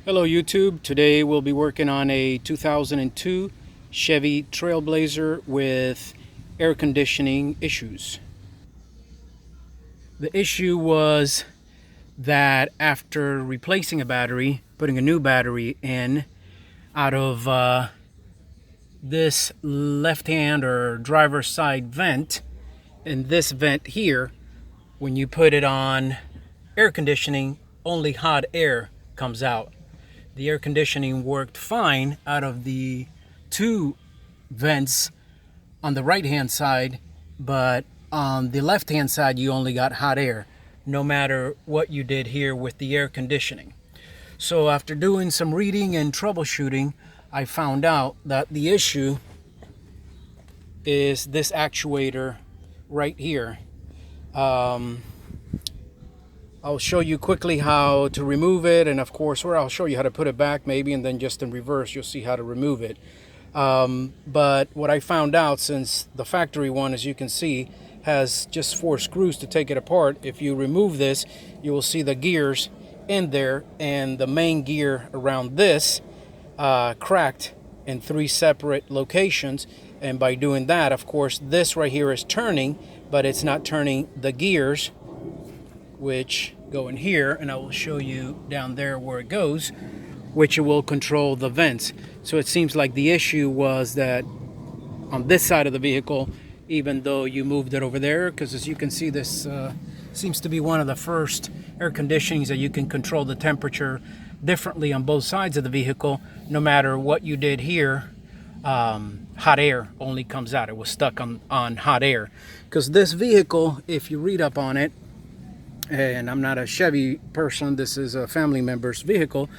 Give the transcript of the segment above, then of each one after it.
Hello YouTube. Today we'll be working on a 2002 Chevy TrailBlazer with air conditioning issues. The issue was that after replacing a battery, putting a new battery in, out of this left-hand or driver's side vent, and this vent here, when you put it on air conditioning, only hot air comes out. The air conditioning worked fine out of the two vents on the right hand side, but on the left hand side you only got hot air, no matter what you did here with the air conditioning. So after doing some reading and troubleshooting, I found out that the issue is this actuator right here. I'll show you quickly how to remove it, and of course, or I'll show you how to put it back maybe, and then just in reverse you'll see how to remove it. But what I found out, since the factory one, as you can see, has just 4 screws to take it apart, if you remove this, you will see the gears in there, and the main gear around this cracked in 3 separate locations. And by doing that, of course, this right here is turning, but it's not turning the gears, which go in here, and I will show you down there where it goes, which will control the vents. So it seems like the issue was that on this side of the vehicle, even though you moved it over there, because as you can see, this seems to be one of the first air conditionings that you can control the temperature differently on both sides of the vehicle. No matter what you did here, hot air only comes out. It was stuck on hot air, because this vehicle, if you read up on it, and I'm not a Chevy person, this is a family member's vehicle,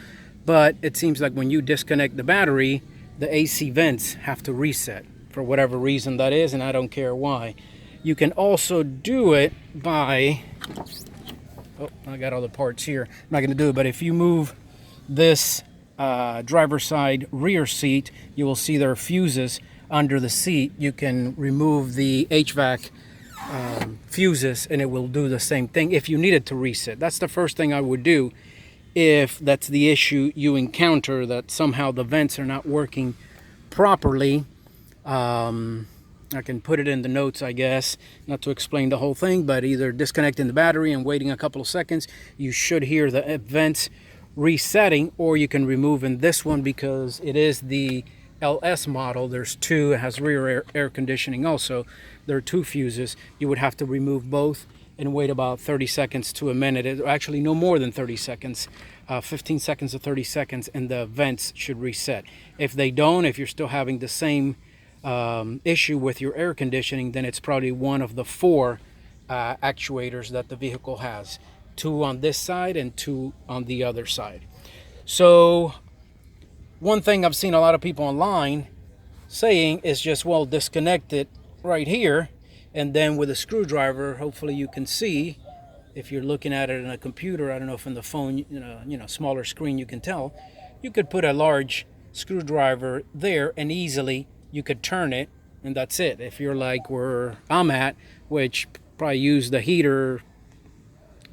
but it seems like when you disconnect the battery, the AC vents have to reset for whatever reason that is, and I don't care why. You can also do it by, oh, I got all the parts here, I'm not going to do it, but if you move this driver's side rear seat, you will see there are fuses under the seat. You can remove the HVAC fuses, and it will do the same thing if you needed to reset. That's the first thing I would do if that's the issue you encounter, that somehow the vents are not working properly. I can put it in the notes, I guess, not to explain the whole thing, but either disconnecting the battery and waiting a couple of seconds, you should hear the vents resetting, or you can remove in this one, because it is the LS model. There's 2, it has rear air conditioning also. There are 2 fuses. You would have to remove both and wait about 30 seconds to a minute. Actually, no more than 30 seconds, 15 seconds to 30 seconds, and the vents should reset. If they don't, if you're still having the same issue with your air conditioning, then it's probably one of the 4 actuators that the vehicle has. 2 on this side and 2 on the other side. So one thing I've seen a lot of people online saying is just, well, disconnect it right here, and then with a screwdriver, hopefully you can see, if you're looking at it in a computer, I don't know if in the phone, smaller screen you can tell, you could put a large screwdriver there and easily you could turn it, and that's it. If you're like where I'm at, which probably use the heater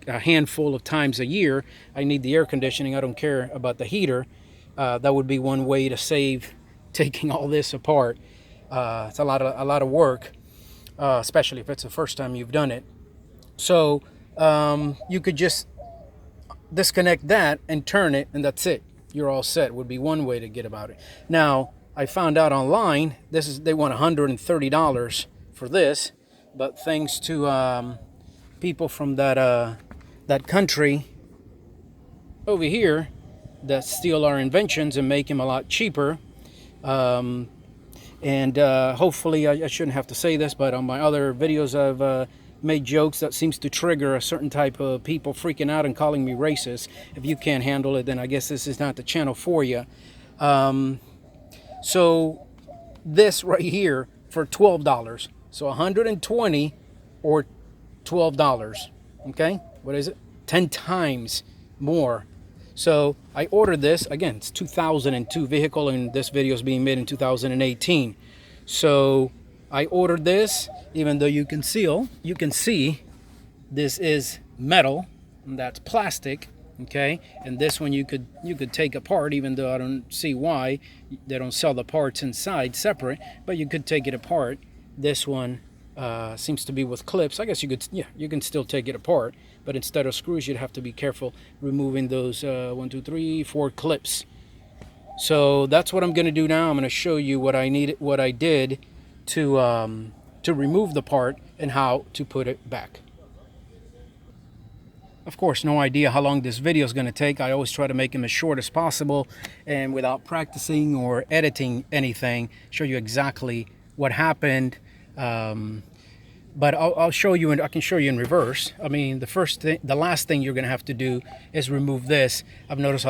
a handful of times a year, I need the air conditioning, I don't care about the heater. That would be one way to save taking all this apart. It's a lot of work, especially if it's the first time you've done it. So you could just disconnect that and turn it, and that's it. You're all set. Would be one way to get about it. Now, I found out online, they want $130 for this, but thanks to people from that country over here that steal our inventions and make them a lot cheaper. Hopefully, I shouldn't have to say this, but on my other videos I've made jokes that seems to trigger a certain type of people freaking out and calling me racist. If you can't handle it, then I guess this is not the channel for you. So this right here for $12. So $120 or $12. Okay, what is it? 10 times more. So I ordered this. Again, it's 2002 vehicle, and this video is being made in 2018. So I ordered this, even though you can see this is metal, and that's plastic. Okay, and this one you could take apart, even though I don't see why they don't sell the parts inside separate, but you could take it apart. This one seems to be with clips. I guess you could, yeah, you can still take it apart, but instead of screws you'd have to be careful removing those 1, 2, 3, 4 clips. So that's what I'm going to do now. I'm going to show you what I did to remove the part and how to put it back. Of course, no idea how long this video is going to take. I always try to make them as short as possible, and without practicing or editing anything, show you exactly what happened. But I'll show you, and I can show you in reverse. I mean, the last thing you're going to have to do is remove this. I've noticed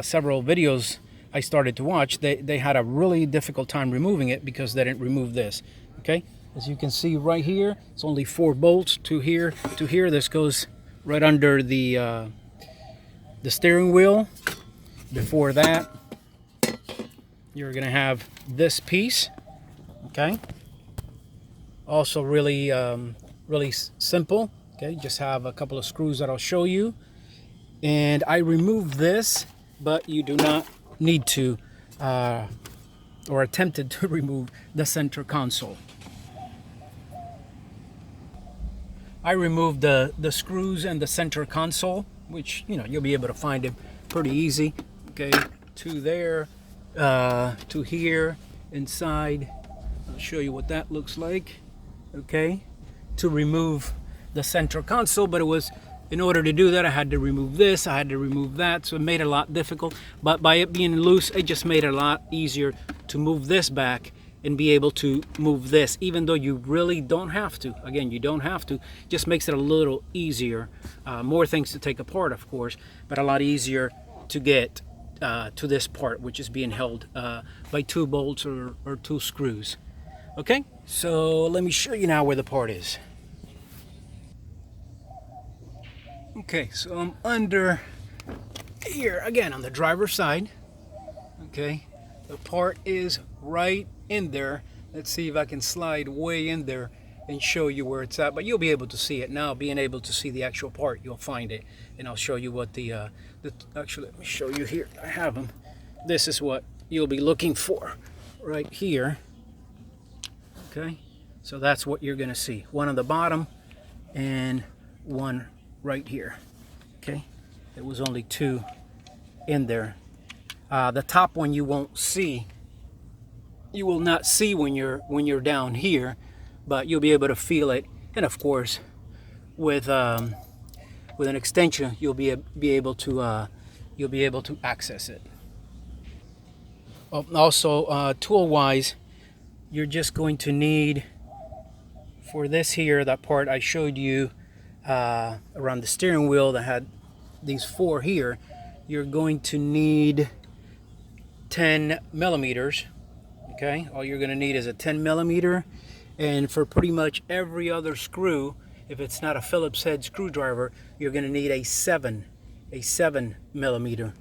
several videos I started to watch. They had a really difficult time removing it because they didn't remove this. Okay, as you can see right here, it's only 4 bolts to here to here. This goes right under the steering wheel. Before that, you're gonna have this piece. Okay, also really simple. Okay, just have a couple of screws that I'll show you, and I removed this, but you do not need to or attempted to remove the center console. I removed the screws and the center console, which, you know, you'll be able to find it pretty easy. Okay, to there, to here, inside. I'll show you what that looks like. Okay, to remove the center console, but in order to do that, I had to remove this, I had to remove that, so it made it a lot difficult. But by it being loose, it just made it a lot easier to move this back and be able to move this, even though you really don't have to. Again, you don't have to. Just makes it a little easier. More things to take apart, of course, but a lot easier to get to this part, which is being held by 2 bolts or 2 screws. Okay, so let me show you now where the part is. Okay, so I'm under here again on the driver's side. Okay, the part is right in there. Let's see if I can slide way in there and show you where it's at, but you'll be able to see it now. Being able to see the actual part, you'll find it, and I'll show you what actually, let me show you here. I have them. This is what you'll be looking for right here. Okay, so that's what you're gonna see. One on the bottom and one right here. Okay, there was only 2 in there. The top one you won't see. You will not see when you're down here, but you'll be able to feel it. And of course, with an extension, you'll be able to access it. Also, tool-wise, you're just going to need, for this here, that part I showed you around the steering wheel that had these 4 here, you're going to need 10 millimeters. Okay, all you're going to need is a 10 millimeter, and for pretty much every other screw, if it's not a Phillips head screwdriver, you're going to need a 7 millimeter.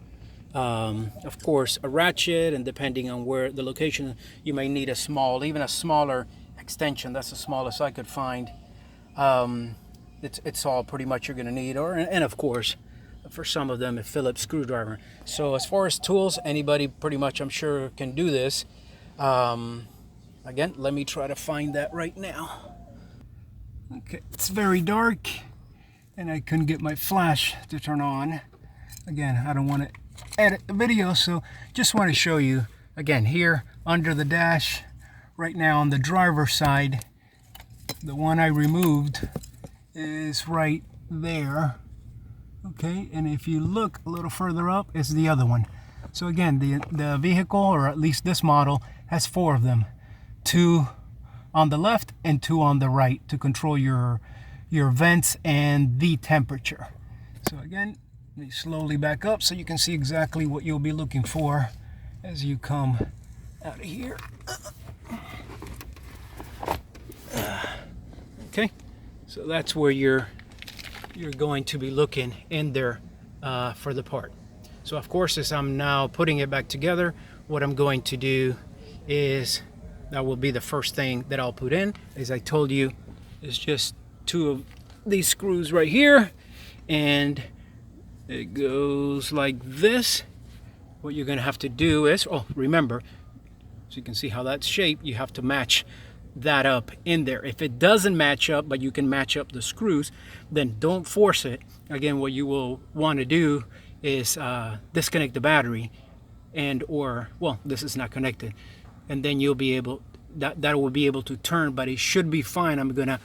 Of course, a ratchet, and depending on where the location, you may need even a smaller extension. That's the smallest I could find. It's all pretty much you're going to need, and of course, for some of them, a Phillips screwdriver. So as far as tools, anybody pretty much, I'm sure, can do this. Again, let me try to find that right now. Okay, it's very dark, and I couldn't get my flash to turn on. Again, I don't want to edit the video, so just want to show you again here under the dash right now on the driver's side. The one I removed is right there. Okay, and if you look a little further up, is the other one. So again, the vehicle, or at least this model, has 4 of them. 2 on the left and 2 on the right to control your vents and the temperature. So again, let me slowly back up so you can see exactly what you'll be looking for as you come out of here. Okay, so that's where you're going to be looking in there for the part. So of course, as I'm now putting it back together, what I'm going to do is, that will be the first thing that I'll put in. As I told you, is just 2 of these screws right here, and It goes like this. What you're going to have to do is, oh, remember, so you can see how that's shaped, you have to match that up in there. If it doesn't match up, but you can match up the screws, then don't force it. Again, what you will want to do is disconnect the battery, and or, well, this is not connected, and then you'll be able, that will be able to turn, but it should be fine. I'm going to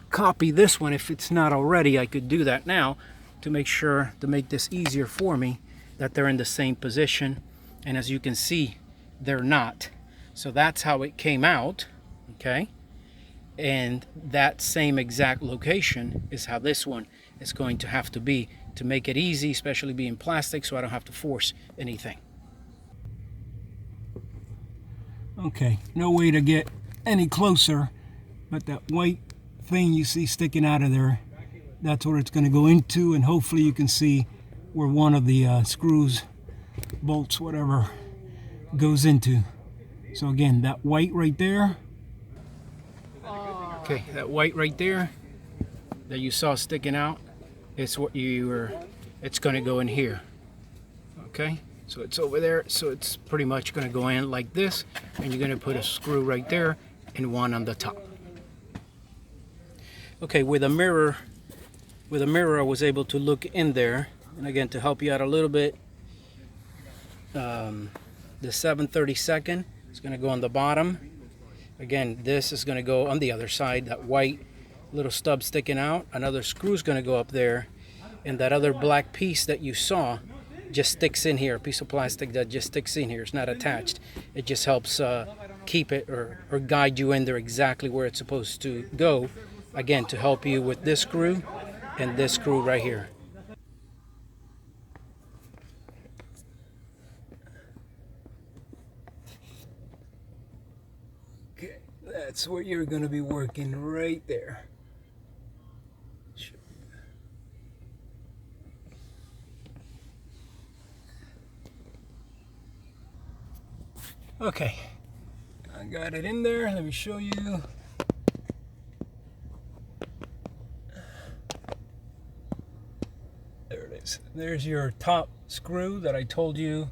copy this one. If it's not already, I could do that now to make sure, to make this easier for me, that they're in the same position. And as you can see, they're not. So that's how it came out, okay? And that same exact location is how this one is going to have to be, to make it easy, especially being plastic, so I don't have to force anything. Okay, no way to get any closer, but that white thing you see sticking out of there, that's where it's going to go into, and hopefully you can see where one of the screws, bolts, whatever, goes into. So again, that white right there, okay, that white right there that you saw sticking out, it's what you were, it's going to go in here. Okay, so it's over there, so it's pretty much going to go in like this, and you're going to put a screw right there and one on the top. Okay, with a mirror I was able to look in there, and again, to help you out a little bit, the 7/32 is going to go on the bottom. Again, this is going to go on the other side, that white little stub sticking out. Another screw is going to go up there, and that other black piece that you saw just sticks in here, a piece of plastic that just sticks in here. It's not attached. It just helps keep it or guide you in there exactly where it's supposed to go. Again, to help you with this screw and this screw right here. Okay, that's what you're going to be working right there. Okay, I got it in there. Let me show you. There it is. There's your top screw that I told you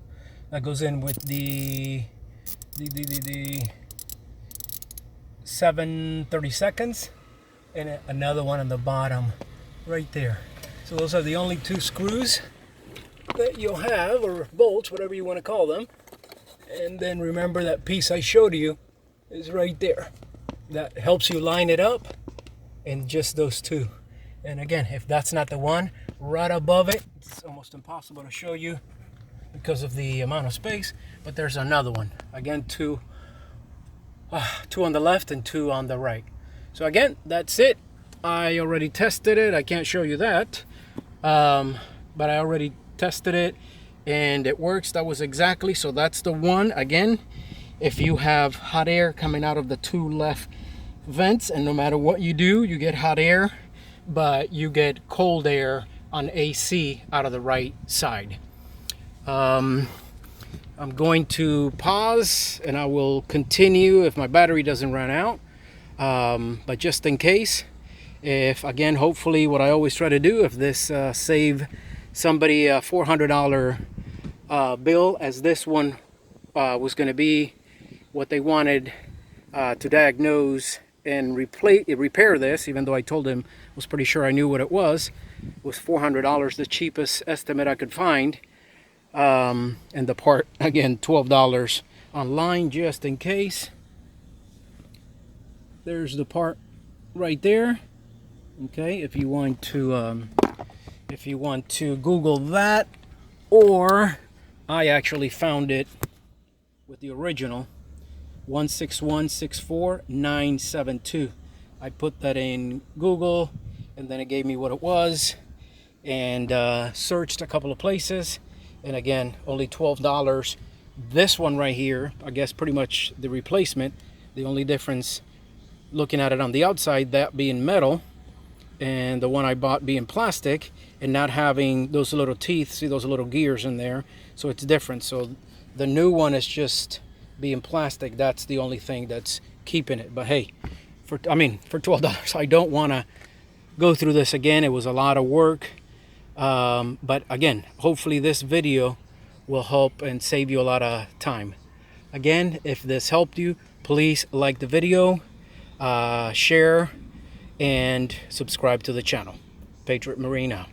that goes in with the 7/32, and another one on the bottom right there. So those are the only two screws that you'll have, or bolts, whatever you want to call them. And then remember, that piece I showed you is right there. That helps you line it up, and just those two. And again, if that's not the one, right above it, it's almost impossible to show you because of the amount of space, but there's another one. Again, two on the left and two on the right. So again, that's it. I already tested it. I can't show you that, but I already tested it and it works. That was exactly, so that's the one. Again, if you have hot air coming out of the two left vents, and no matter what you do, you get hot air, but you get cold air on AC out of the right side. I'm going to pause and I will continue if my battery doesn't run out, but just in case, if again, hopefully what I always try to do, if this save somebody a $400 bill, as this one was going to be what they wanted to diagnose and repair this, even though I told him, was pretty sure I knew what it was $400, the cheapest estimate I could find. And the part, again, $12 online, just in case. There's the part right there. Okay, if you want to Google that, or I actually found it with the original 16164,972. I put that in Google, and then it gave me what it was, and searched a couple of places, and again, only $12. This one right here, I guess pretty much the replacement. The only difference, looking at it on the outside, that being metal, and the one I bought being plastic and not having those little teeth, see those little gears in there, so it's different. So the new one is just being plastic. That's the only thing that's keeping it. But hey, for $12, I don't want to go through this again. It was a lot of work. But again, hopefully this video will help and save you a lot of time. Again, if this helped you, please like the video, share, and subscribe to the channel. Patriot Marine out.